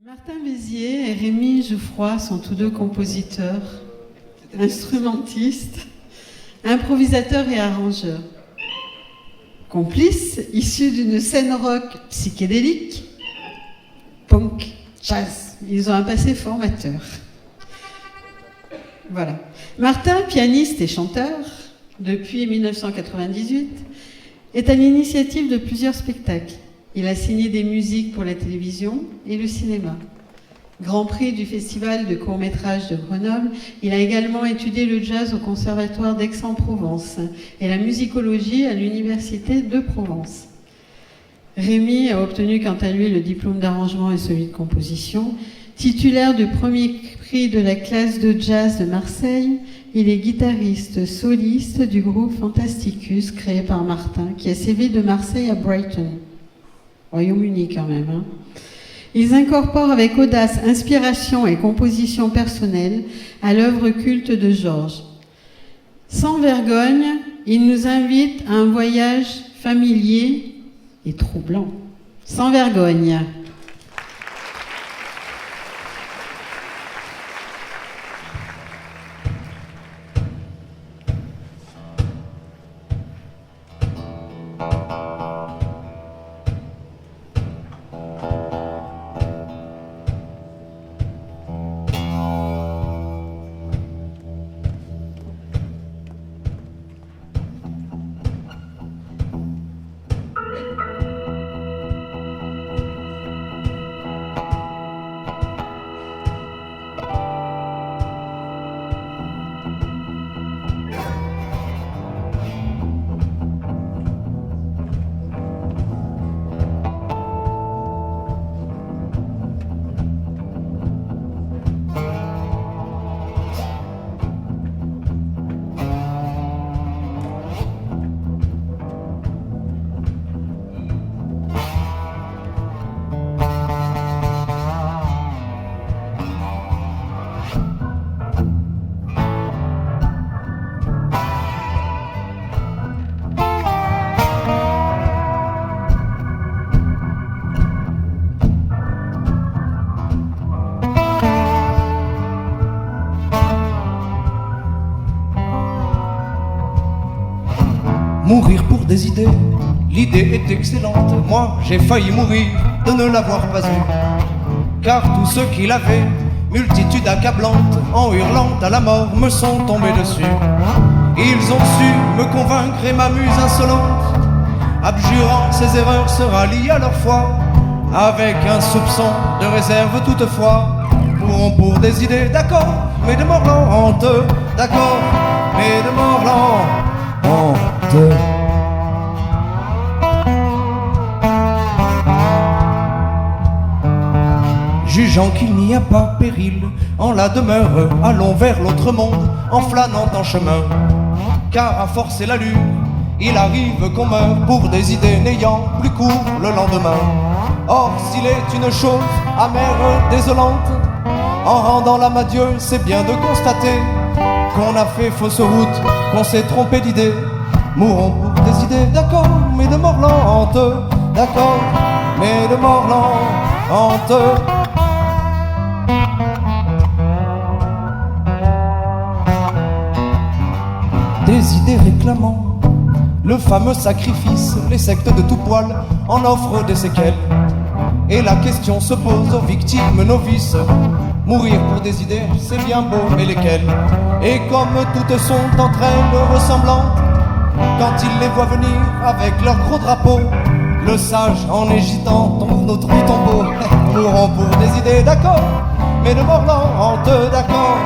Martin Béziers et Rémi Jouffroy sont tous deux compositeurs, instrumentistes, improvisateurs et arrangeurs. Complices, issus d'une scène rock psychédélique, punk, jazz. Ils ont un passé formateur. Voilà. Martin, pianiste et chanteur, depuis 1998, est à l'initiative de plusieurs spectacles. Il a signé des musiques pour la télévision et le cinéma. Grand prix du Festival de court-métrage de Grenoble, il a également étudié le jazz au Conservatoire d'Aix-en-Provence et la musicologie à l'Université de Provence. Rémi a obtenu quant à lui le diplôme d'arrangement et celui de composition. Titulaire du premier prix de la classe de jazz de Marseille, il est guitariste soliste du groupe Fantasticus créé par Martin, qui a sévi de Marseille à Brighton. Royaume-Uni quand même. Hein. Ils incorporent avec audace, inspiration et composition personnelle à l'œuvre culte de Georges. Sans vergogne, ils nous invitent à un voyage familier et troublant. Sans vergogne. Mourir pour des idées, l'idée est excellente. Moi, j'ai failli mourir de ne l'avoir pas eu. Car tous ceux qui l'avaient, multitude accablante, en hurlant à la mort, me sont tombés dessus. Ils ont su me convaincre et ma muse insolente, abjurant ses erreurs, se rallient à leur foi, avec un soupçon de réserve toutefois. Mourront pour des idées, d'accord, mais de mort lente, d'accord, mais de mort lente. Jugeant qu'il n'y a pas péril en la demeure, allons vers l'autre monde en flânant en chemin. Car à forcer l'allure, il arrive qu'on meurt pour des idées n'ayant plus cours le lendemain. Or s'il est une chose amère, désolante, en rendant l'âme à Dieu, c'est bien de constater qu'on a fait fausse route, qu'on s'est trompé d'idée. Mourons pour des idées, d'accord, mais de mort lente, d'accord, mais de mort lente. Des idées réclamant le fameux sacrifice, les sectes de tout poil en offrent des séquelles. Et la question se pose aux victimes novices. Mourir pour des idées, c'est bien beau, mais lesquelles? Et comme toutes sont entre elles ressemblantes, quand il les voit venir avec leur gros drapeau, le sage en hésitant tombe notre tombeau. Mourons pour des idées, d'accord, mais de mort lente, d'accord,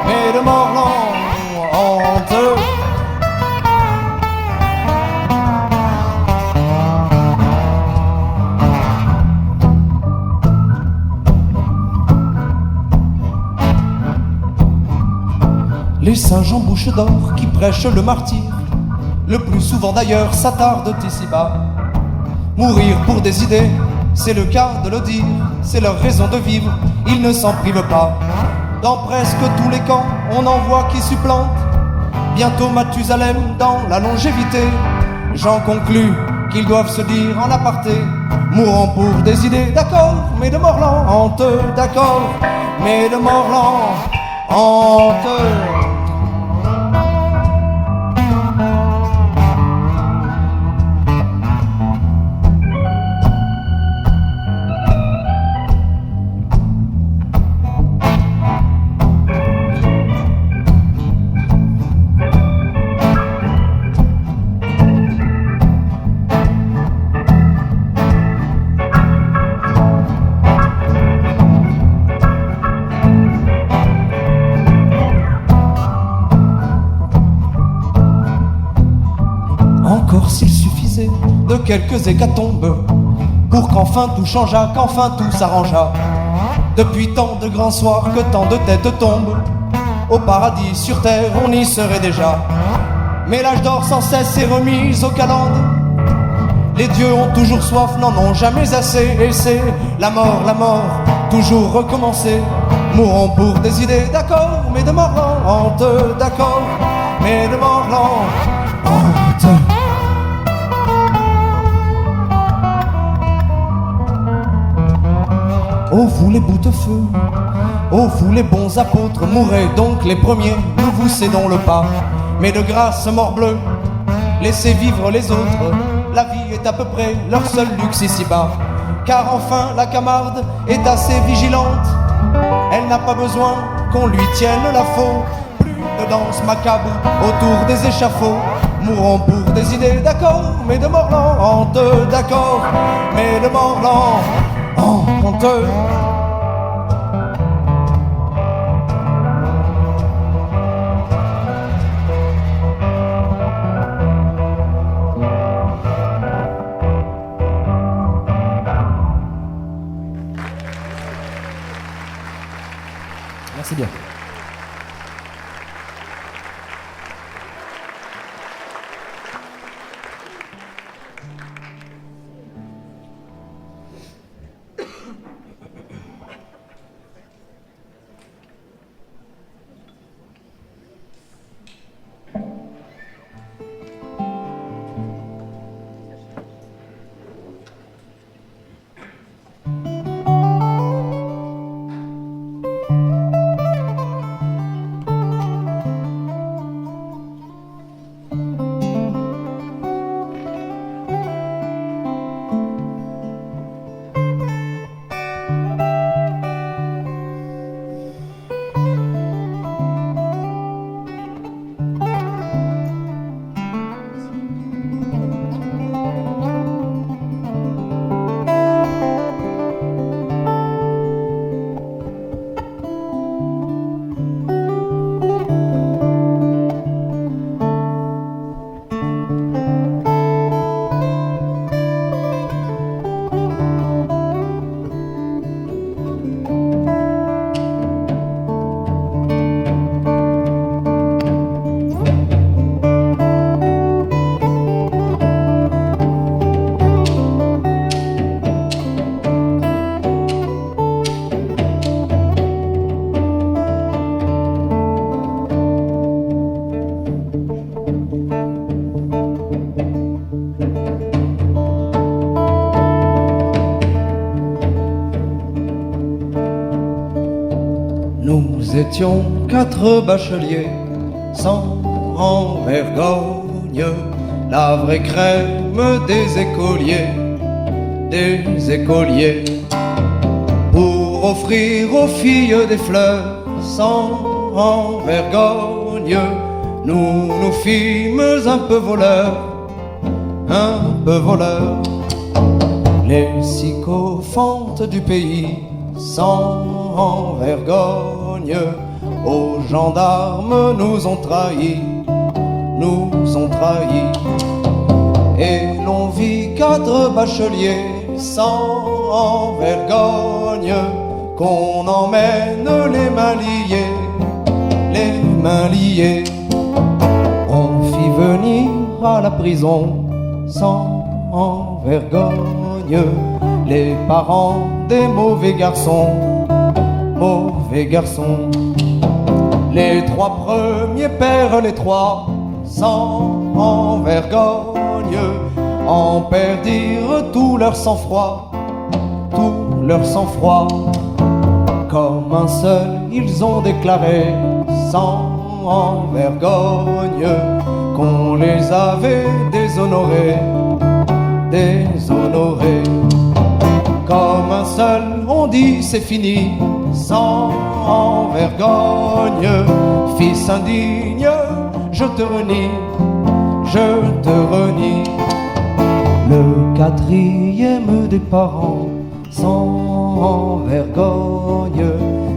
mais de mort lente. Les singes en bouche d'or qui prêchent le martyr, le plus souvent d'ailleurs s'attardent ici-bas. Mourir pour des idées, c'est le cas de le dire, c'est leur raison de vivre, ils ne s'en privent pas. Dans presque tous les camps, on en voit qui supplantent bientôt Mathusalem dans la longévité. J'en conclus qu'ils doivent se dire en aparté, mourant pour des idées, d'accord, mais de mort lente, d'accord, mais de mort lente. Encore s'il suffisait de quelques hécatombes pour qu'enfin tout changeât, qu'enfin tout s'arrangeât. Depuis tant de grands soirs que tant de têtes tombent, au paradis sur terre on y serait déjà. Mais l'âge d'or sans cesse est remis aux calendes. Les dieux ont toujours soif, n'en ont jamais assez. Et c'est la mort, toujours recommencer. Mourons pour des idées, d'accord, mais de mort lente, d'accord, mais de mort lente. Oh vous les boutefeux, oh vous les bons apôtres, mourrez donc les premiers, nous vous cédons le pas. Mais de grâce, morbleu, laissez vivre les autres, la vie est à peu près leur seul luxe ici-bas. Car enfin la Camarde est assez vigilante, elle n'a pas besoin qu'on lui tienne la faux. Plus de danse macabre autour des échafauds, mourons pour des idées, d'accord, mais de mort lente, d'accord, mais de mort lente. Merci bien. Nous étions 4 bacheliers sans vergogne, la vraie crème des écoliers, pour offrir aux filles des fleurs sans vergogne. Nous nous fîmes un peu voleurs, les sycophantes du pays sans vergogne. Aux gendarmes nous ont trahis, et l'on vit 4 bacheliers sans vergogne qu'on emmène les mains liées. On fit venir à la prison sans vergogne les parents des mauvais garçons. Les 3 premiers pères, les 3 sans vergogne, en perdirent tout leur sang-froid, tout leur sang-froid. Comme un seul, ils ont déclaré sans vergogne qu'on les avait déshonorés, déshonorés. Comme un seul, on dit c'est fini, sans vergogne. Fils indigne, je te renie, je te renie. Le quatrième des parents, sans vergogne,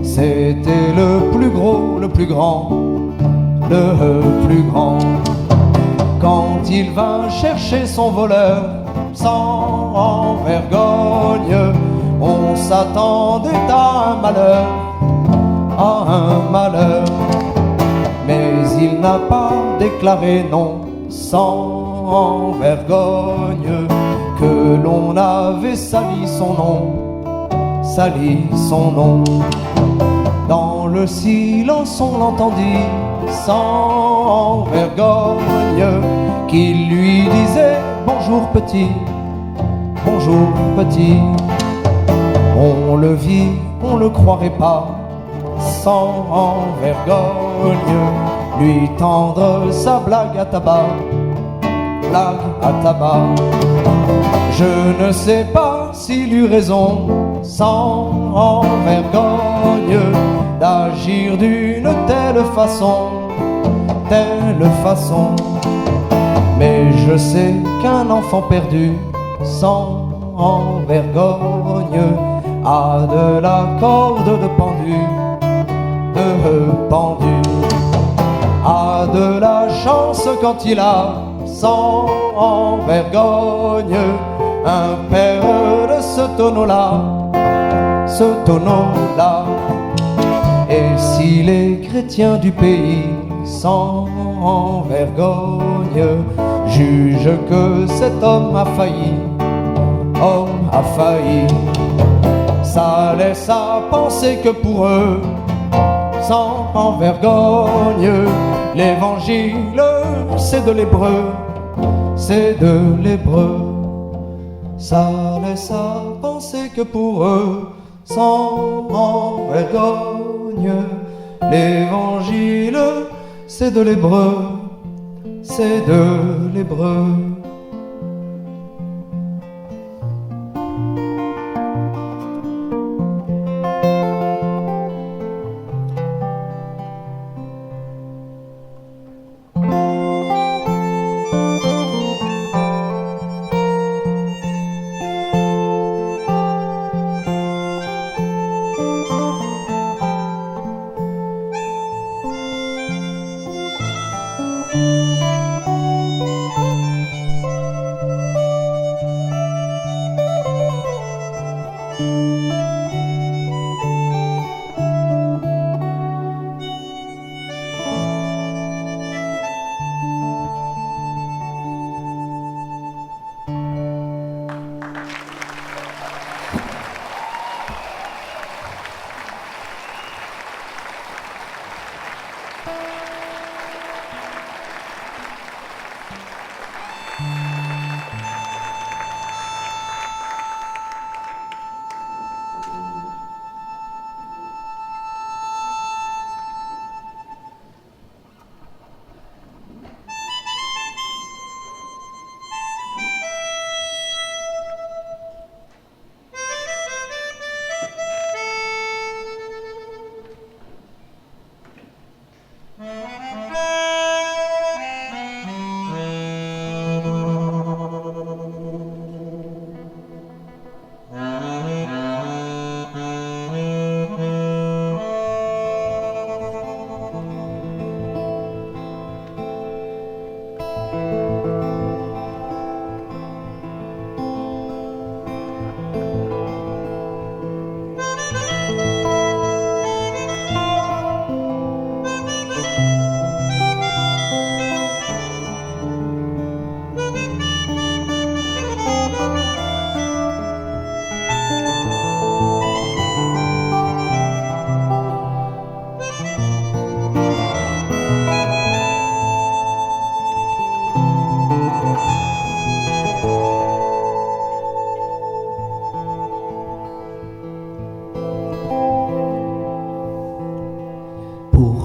c'était le plus gros, le plus grand, le plus grand. Quand il vint chercher son voleur, sans vergogne, on s'attendait à un malheur, à un malheur. Mais il n'a pas déclaré non, sans vergogne, que l'on avait sali son nom, sali son nom. Dans le silence on l'entendit, sans vergogne, qu'il lui disait bonjour petit, bonjour petit. On le vit, on le croirait pas, sans vergogne, lui tendre sa blague à tabac, blague à tabac. Je ne sais pas s'il eut raison, sans vergogne, d'agir d'une telle façon, telle façon. Mais je sais qu'un enfant perdu, sans vergogne, a de la corde de pendu, a de la chance quand il a, sans vergogne, un père de ce tonneau-là, ce tonneau-là. Et si les chrétiens du pays, sans vergogne, jugent que cet homme a failli, homme a failli, ça laisse à penser que pour eux, sans vergogne, l'évangile c'est de l'hébreu, c'est de l'hébreu. Ça laisse à penser que pour eux, sans vergogne, l'évangile c'est de l'hébreu, c'est de l'hébreu.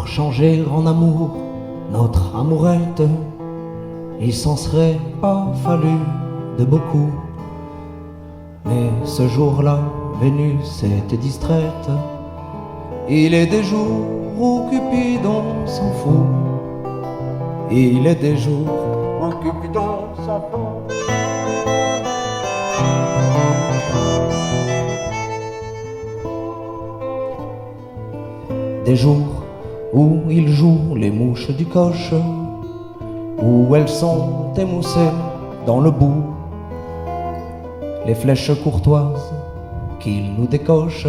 changer en amour notre amourette, il s'en serait pas fallu de beaucoup. Mais ce jour-là, Vénus était distraite. Il est des jours où Cupidon s'en fout. Il est des jours où Cupidon s'en fout. Des jours où il joue les mouches du coche, où elles sont émoussées dans le bout, les flèches courtoises qu'il nous décoche.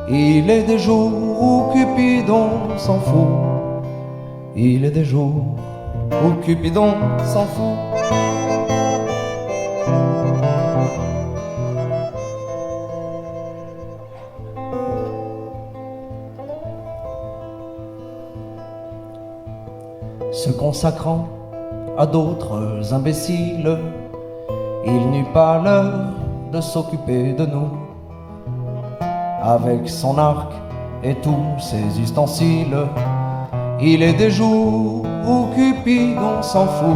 Il est des jours où Cupidon s'en fout. Il est des jours où Cupidon s'en fout. Se consacrant à d'autres imbéciles, il n'eut pas l'heure de s'occuper de nous. Avec son arc et tous ses ustensiles, il est des jours où Cupidon s'en fout.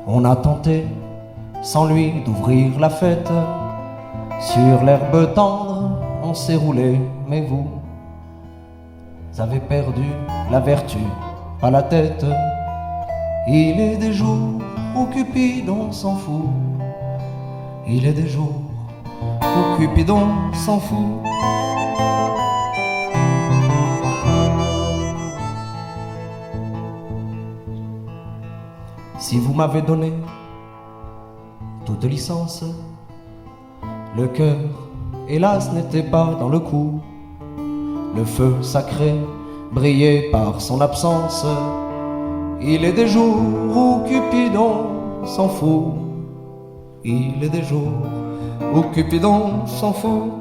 On a tenté, sans lui, d'ouvrir la fête. Sur l'herbe tendre, on s'est roulé, mais vous avez perdu la vertu, pas la tête. Il est des jours où Cupidon s'en fout. Il est des jours où Cupidon s'en fout. Si vous m'avez donné toute licence, le cœur, hélas, n'était pas dans le coup. Le feu sacré brillait par son absence. Il est des jours où Cupidon s'en fout. Il est des jours où Cupidon s'en fout.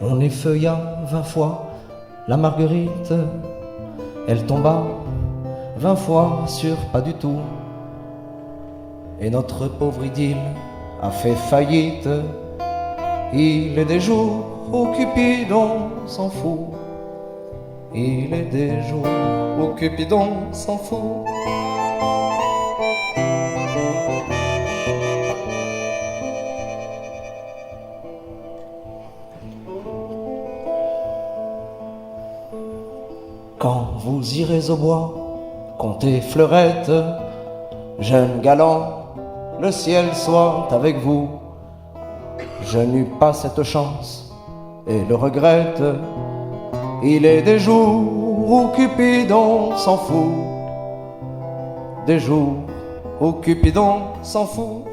On effeuilla 20 fois la marguerite. Elle tomba 20 fois sur pas du tout. Et notre pauvre idylle a fait faillite. Il est des jours où Cupidon s'en fout. Il est des jours où Cupidon s'en fout. Quand vous irez au bois, comptez fleurettes, jeunes galants, le ciel soit avec vous. Je n'eus pas cette chance et le regrette. Il est des jours où Cupidon s'en fout. Des jours où Cupidon s'en fout.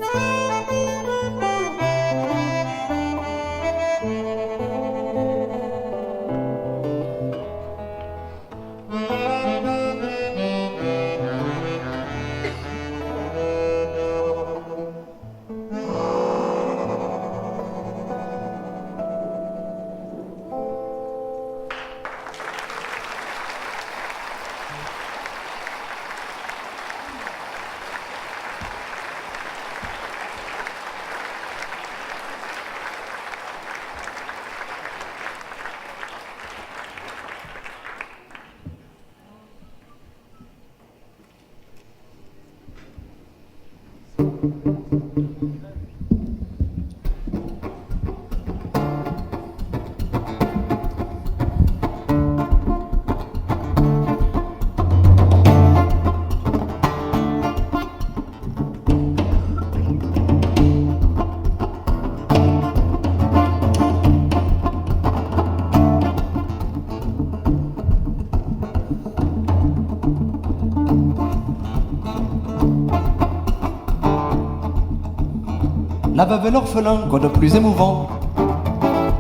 La veuve et l'orphelin, quoi de plus émouvant?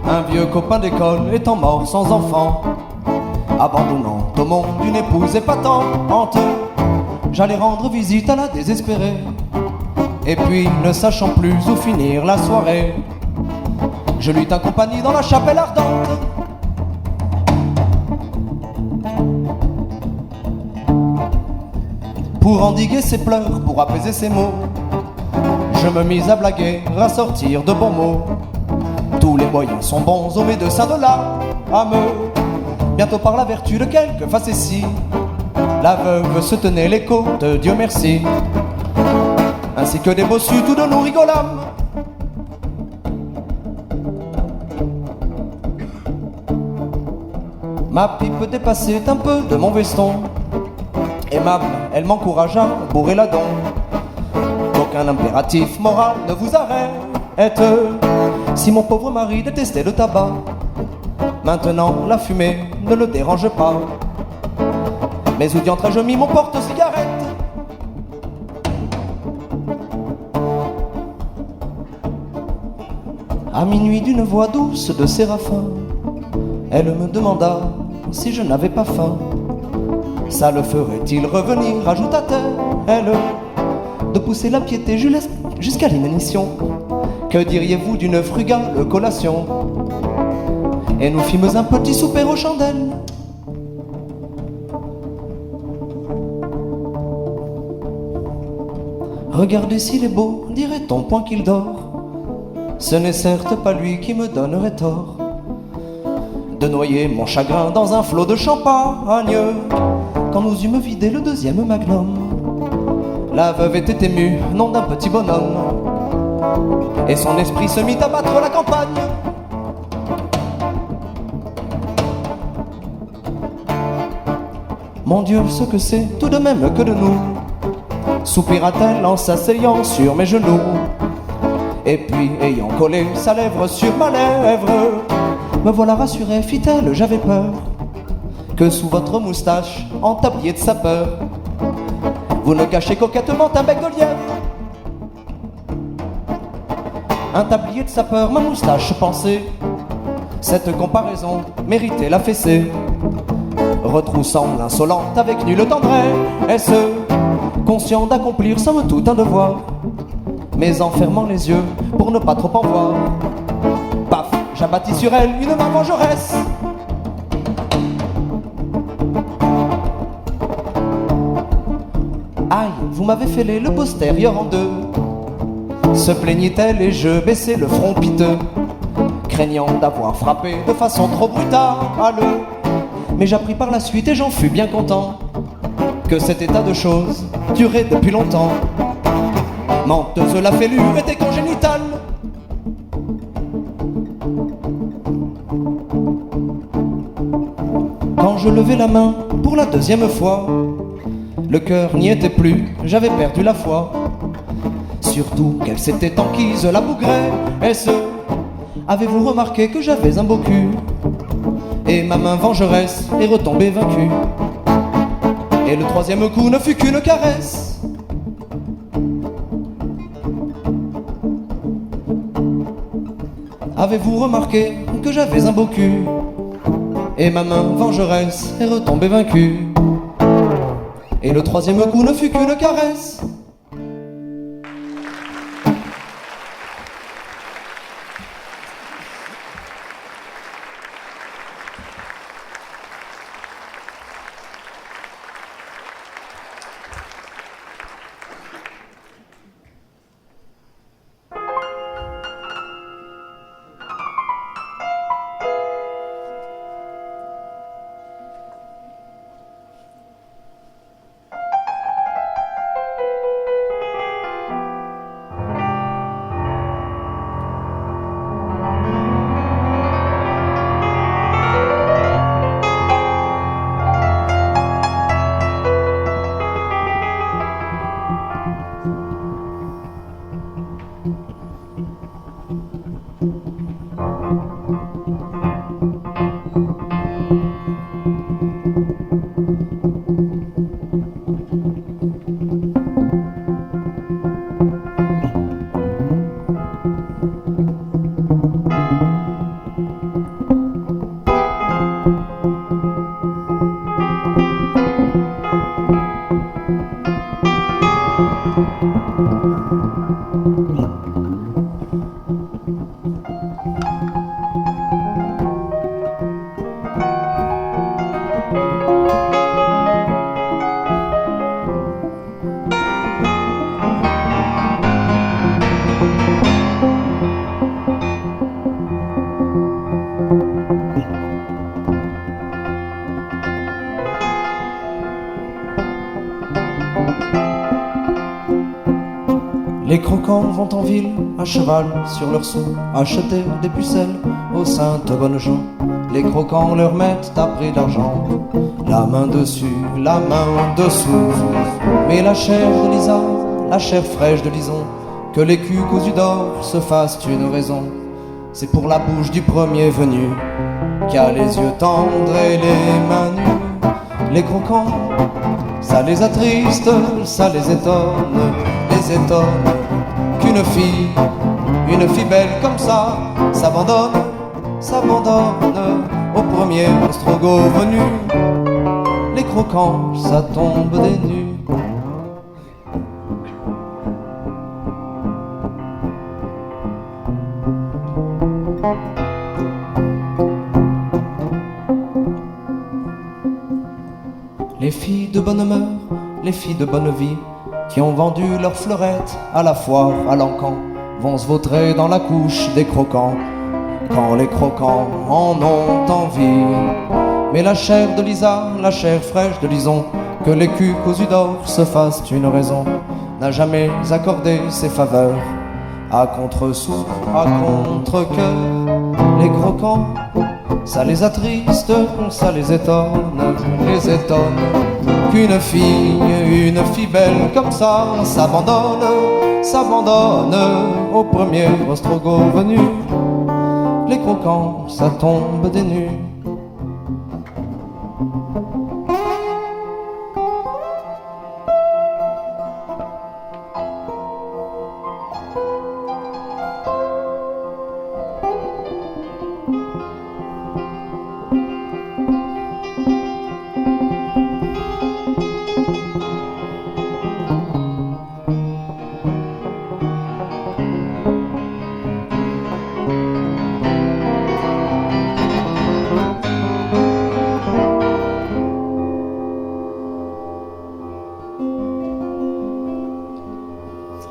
Un vieux copain d'école étant mort sans enfant, abandonnant au monde d'une épouse épatante, j'allais rendre visite à la désespérée. Et puis, ne sachant plus où finir la soirée, je lui tins compagnie dans la chapelle ardente. Pour endiguer ses pleurs, pour apaiser ses maux, je me mis à blaguer, à sortir de bons mots. Tous les moyens sont bons au médecin de l'âme. Bientôt par la vertu de quelques facéties, la veuve se tenait les côtes, Dieu merci, ainsi que des bossus, tous de nous rigolâmes. Ma pipe dépassait un peu de mon veston. Aimable, elle m'encouragea à bourrer la dent. Qu'aucun impératif moral ne vous arrête. Si mon pauvre mari détestait le tabac, maintenant la fumée ne le dérange pas. Mais où diantre-je mis mon porte-cigarette? À minuit d'une voix douce de séraphin, elle me demanda si je n'avais pas faim. Ça le ferait-il revenir, ajouta-t-elle, de pousser la piété jusqu'à l'inanition? Que diriez-vous d'une frugale collation? Et nous fîmes un petit souper aux chandelles. Regardez s'il est beau, dirait-on, point qu'il dort. Ce n'est certes pas lui qui me donnerait tort de noyer mon chagrin dans un flot de champagne. Quand nous eûmes vidé le deuxième magnum, la veuve était émue, nom d'un petit bonhomme, et son esprit se mit à battre la campagne. Mon Dieu, ce que c'est tout de même que de nous, soupira-t-elle en s'asseyant sur mes genoux. Et puis, ayant collé sa lèvre sur ma lèvre, me voilà rassuré, fit-elle, j'avais peur que sous votre moustache, en tablier de sapeur, vous ne cachez coquettement un bec de lièvre. Un tablier de sapeur, ma moustache, pensez, cette comparaison méritait la fessée. Retroussant l'insolente avec nulle tendresse, conscient d'accomplir somme toute un devoir, mais en fermant les yeux pour ne pas trop en voir, paf, j'abattis sur elle une main vengeresse. Aïe, vous m'avez fêlé le postérieur en deux, se plaignit-elle et je baissai le front piteux, craignant d'avoir frappé de façon trop brutale. Mais j'appris par la suite et j'en fus bien content que cet état de choses durait depuis longtemps. Menteuse, la fêlure était congénitale. Quand je levai la main pour la deuxième fois, le cœur n'y était plus, j'avais perdu la foi. Surtout qu'elle s'était enquise la bougresse. Avez-vous remarqué que j'avais un beau cul? Et ma main vengeresse est retombée vaincue. Et le troisième coup ne fut qu'une caresse. Avez-vous remarqué que j'avais un beau cul? Et ma main vengeresse est retombée vaincue. Et le troisième coup ne fut qu'une caresse. Les croquants vont en ville, à cheval, sur leurs sous, acheter des pucelles aux saintes bonnes gens. Les croquants leur mettent à prix d'argent, la main dessus, la main dessous. Mais la chair de Lisa, la chair fraîche de Lison, que les culs cousus d'or se fassent une raison. C'est pour la bouche du premier venu, qui a les yeux tendres et les mains nues. Les croquants, ça les attriste, ça les étonne qu'une fille belle comme ça s'abandonne au premier ostrogoth venu. Les croquants, ça tombe des nues. Les filles de bonne humeur, les filles de bonne vie, qui ont vendu leurs fleurettes à la foire à l'encan, vont se vautrer dans la couche des croquants, quand les croquants en ont envie. Mais la chair de Lisa, la chair fraîche de Lison, que les culs cousus d'or se fassent une raison, n'a jamais accordé ses faveurs à contre-sou, à contre-cœur. Les croquants, ça les attriste, ça les étonne qu'une fille belle comme ça s'abandonne au premier ostrogoth venu. Les croquants, ça tombe des nues.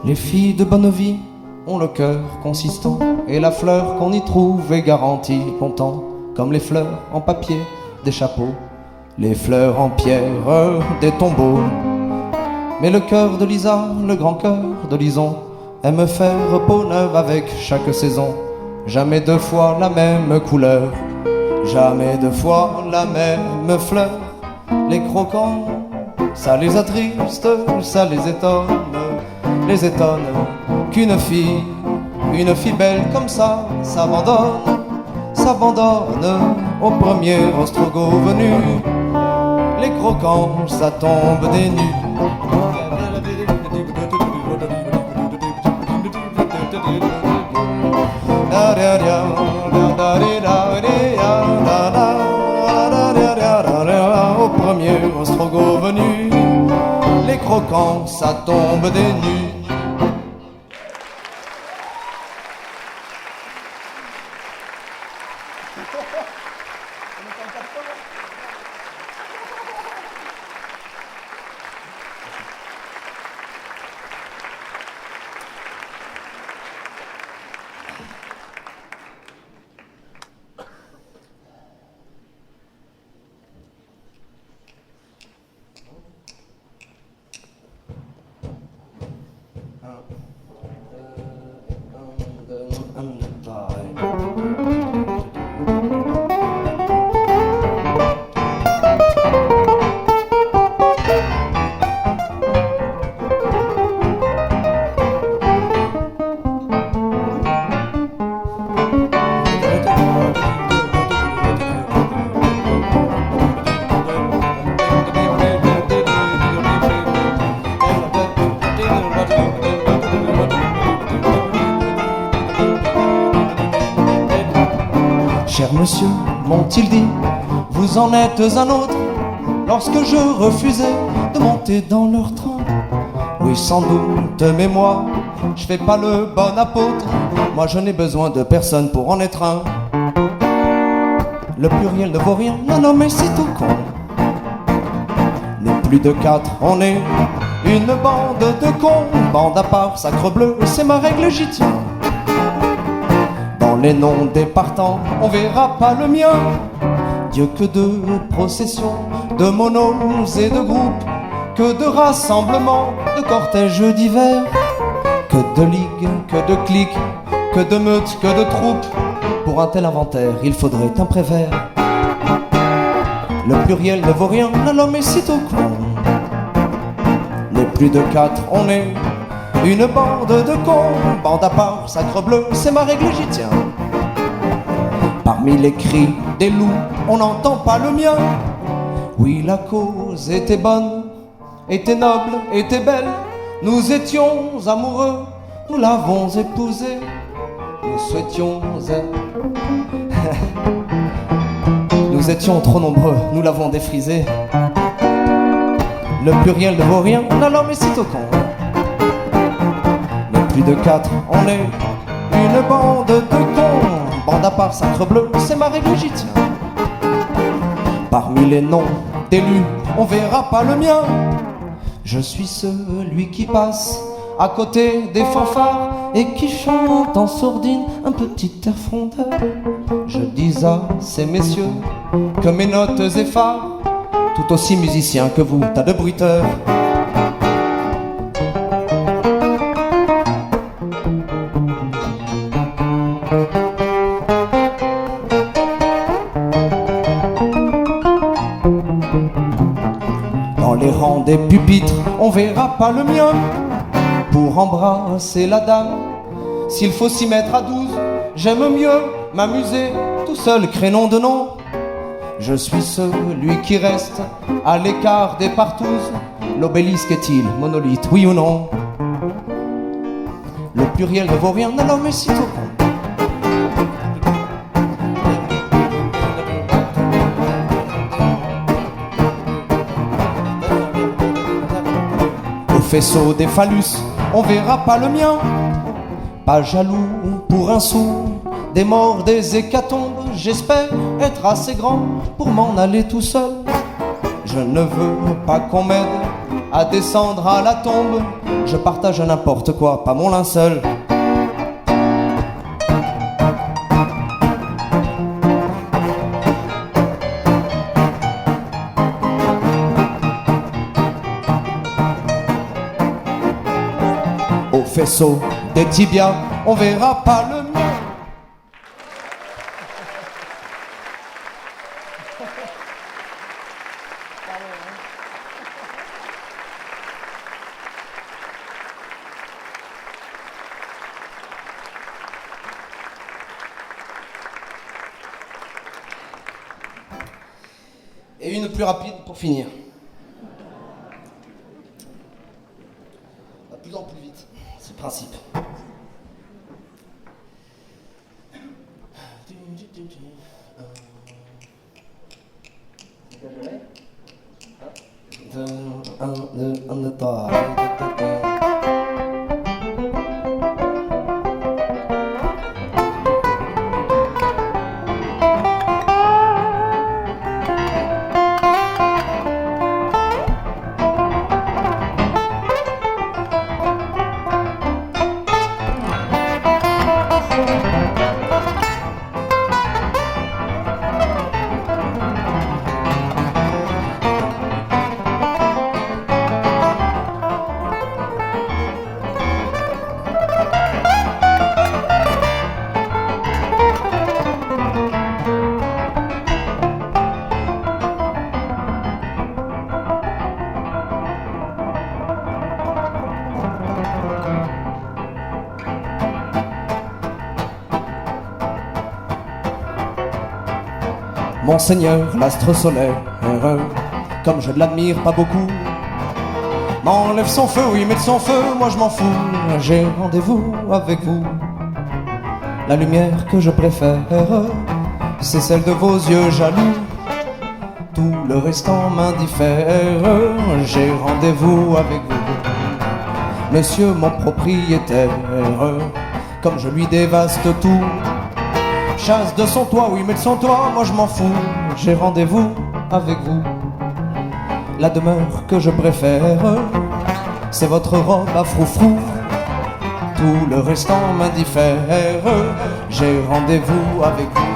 Les filles de bonne vie ont le cœur consistant, et la fleur qu'on y trouve est garantie longtemps, comme les fleurs en papier des chapeaux, les fleurs en pierre des tombeaux. Mais le cœur de Lisa, le grand cœur de Lison, aime faire peau neuve avec chaque saison. Jamais deux fois la même couleur, jamais deux fois la même fleur. Les croquants, ça les attriste, ça les étonne qu'une fille belle comme ça s'abandonne au premier ostrogoth venu. Les croquants, ça tombe des nues. Au premier ostrogoth venu, les croquants, ça tombe des nues. Cher monsieur, m'ont-ils dit, vous en êtes un autre, lorsque je refusais de monter dans leur train. Oui, sans doute, mais moi, je fais pas le bon apôtre. Moi, je n'ai besoin de personne pour en être un. Le pluriel ne vaut rien, non, mais c'est tout con. Nous plus de 4, on est une bande de cons. Bande à part, sacre bleu, c'est ma règle, j'y tiens. Dans les noms des partants, on verra pas le mien. Dieu, que de processions, de monos et de groupes, que de rassemblements, de cortèges divers, que Que de ligues, que de cliques, que de meutes, que de troupes. Pour un tel inventaire, il faudrait un prévert. Le pluriel ne vaut rien, l'homme est sitôt con. N'est plus de 4, on est une bande de cons. Bande à part, sacre bleu, c'est ma règle, j'y tiens. Parmi les cris des loups, on n'entend pas le mien. Oui, la cause était bonne, était noble, était belle. Nous étions amoureux, nous l'avons épousée. Nous souhaitions Nous étions trop nombreux, nous l'avons défrisé. Le pluriel ne vaut rien, l'homme est sitôt con. N'est plus de 4, on est une bande de cons. Bande à part, sacre bleu, c'est ma règle, j'y tiens. Parmi les noms d'élus, on verra pas le mien. Je suis celui qui passe à côté des fanfares et qui chante en sourdine un petit air frondeur. Je dis à ces messieurs que mes notes effarent, tout aussi musicien que vous, tas de bruiteurs. Dans les rangs des pupitres, on verra pas le mien. Pour embrasser la dame, s'il faut s'y mettre à 12, j'aime mieux m'amuser tout seul, crénom de nom. Je suis celui qui reste à l'écart des partouzes. L'obélisque est-il monolithe, oui ou non? Le pluriel ne vaut rien, l'homme est sitôt con. Au faisceau des phallus, on verra pas le mien. Pas jaloux pour un sou, des morts, des hécatombes. J'espère être assez grand pour m'en aller tout seul. Je ne veux pas qu'on m'aide à descendre à la tombe. Je partage n'importe quoi, pas mon linceul. Au faisceau des tibias, on verra pas le mien. Et une plus rapide pour finir. De plus en plus vite, c'est le principe. Un, deux, trois. Monseigneur, l'astre solaire, comme je l'admire pas beaucoup, m'enlève son feu, oui, mais de son feu, moi je m'en fous. J'ai rendez-vous avec vous. La lumière que je préfère, c'est celle de vos yeux jaloux. Tout le restant m'indiffère. J'ai rendez-vous avec vous. Monsieur mon propriétaire, comme je lui dévaste tout. Chasse de son toit, oui, mais de son toit, moi je m'en fous. J'ai rendez-vous avec vous. La demeure que je préfère, c'est votre robe à froufrou. Tout le restant m'indiffère. J'ai rendez-vous avec vous.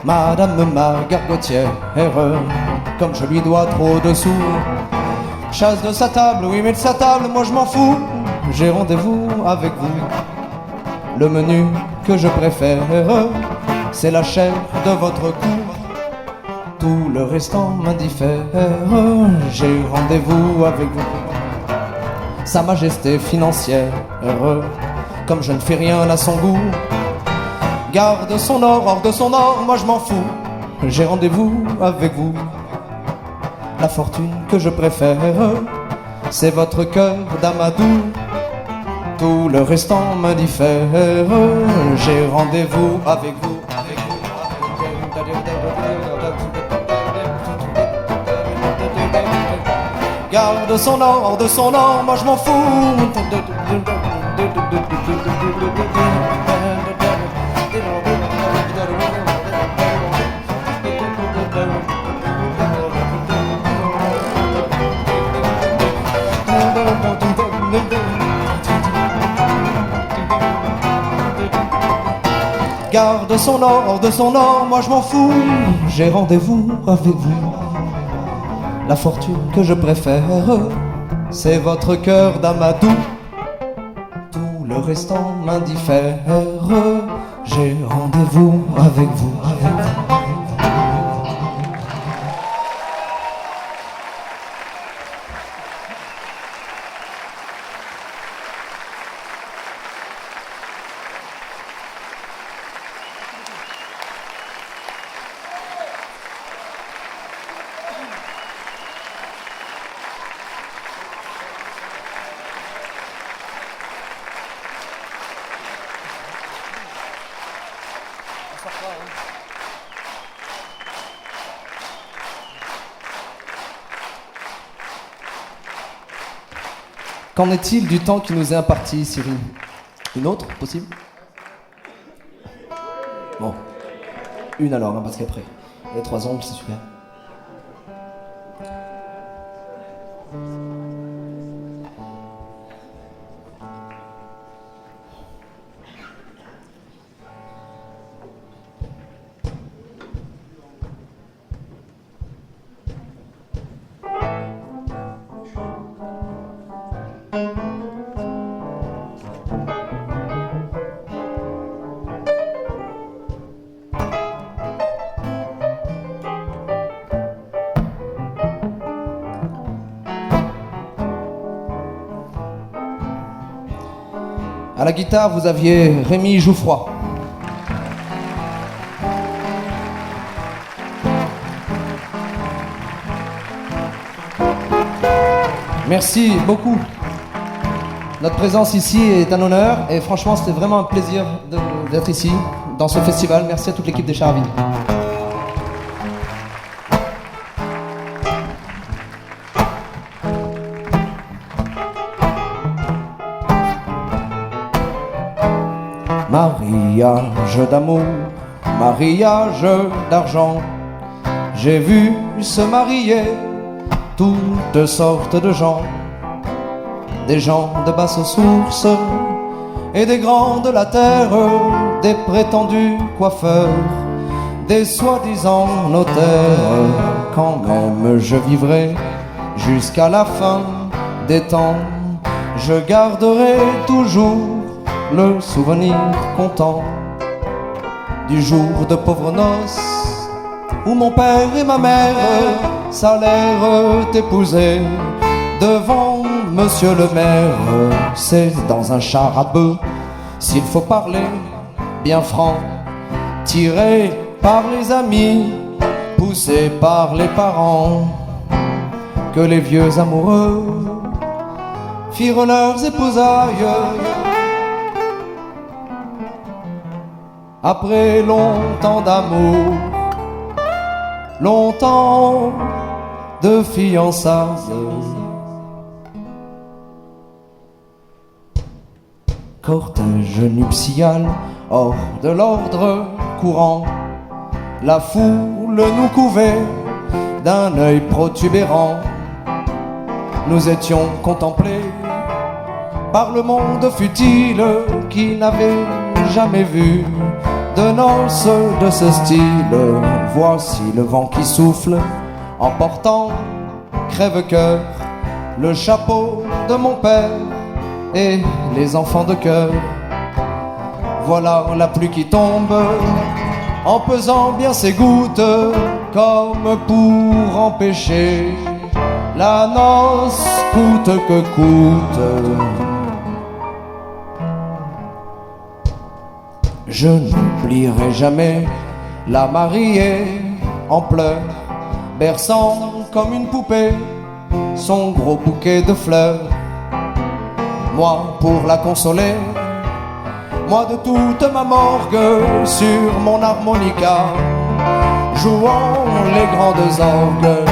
Madame ma gargotière, comme je lui dois trop de sous. Chasse de sa table, oui, mais de sa table, moi je m'en fous. j'ai rendez-vous avec vous. Le menu que je préfère, c'est la chair de votre cou. Tout le restant m'indiffère, j'ai rendez-vous avec vous. Sa majesté financière, comme je ne fais rien à son goût, garde son or, hors de son or, moi je m'en fous. J'ai rendez-vous avec vous. La fortune que je préfère, c'est votre cœur d'amadou. Tout le restant m'indiffère, j'ai rendez-vous avec vous. Garde son or, hors de son or, moi je m'en fous. Garde son or, hors de son or, moi je m'en fous. J'ai rendez-vous avec vous. La fortune que je préfère, c'est votre cœur d'amadou. Tout le restant m'indiffère, j'ai rendez-vous avec vous, avec vous. Qu'en est-il du temps qui nous est imparti, Cyril? Une autre, possible? Bon, une alors, hein, parce qu'après, les 3 ongles, c'est super. À la guitare, vous aviez Rémi Jouffroy. Merci beaucoup. Notre présence ici est un honneur et franchement, c'était vraiment un plaisir d'être ici, dans ce festival. Merci à toute l'équipe des Charavigny. Mariage d'amour, mariage d'argent, j'ai vu se marier toutes sortes de gens, des gens de basse source et des grands de la terre, des prétendus coiffeurs, des soi-disant notaires. Quand même je vivrai jusqu'à la fin des temps, je garderai toujours le souvenir content du jour de pauvres noces où mon père et ma mère s'allèrent épouser devant monsieur le maire. C'est dans un char à bœuf, s'il faut parler bien franc, tiré par les amis, poussé par les parents, que les vieux amoureux firent leurs épousailles. Après longtemps d'amour, longtemps de fiançailles, cortège nuptial hors de l'ordre courant, la foule nous couvait d'un œil protubérant. Nous étions contemplés par le monde futile qui n'avait jamais vu de noces de ce style. Voici le vent qui souffle, emportant crève-cœur le chapeau de mon père et les enfants de cœur. Voilà la pluie qui tombe en pesant bien ses gouttes, comme pour empêcher la noce coûte que coûte. Je n'oublierai jamais la mariée en pleurs, berçant comme une poupée son gros bouquet de fleurs. Moi, pour la consoler, moi de toute ma morgue, sur mon harmonica, jouant les grandes orgues.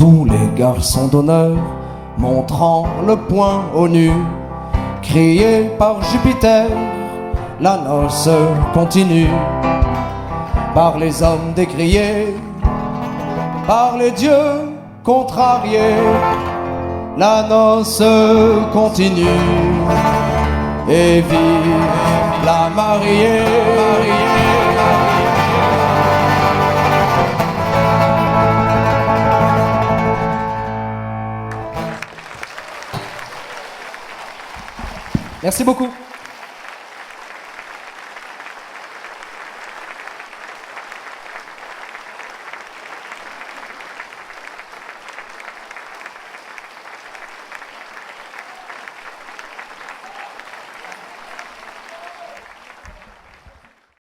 Tous les garçons d'honneur, montrant le poing au nu, criés par Jupiter, la noce continue. Par les hommes décriés, par les dieux contrariés, la noce continue. Et vive la mariée, Merci beaucoup.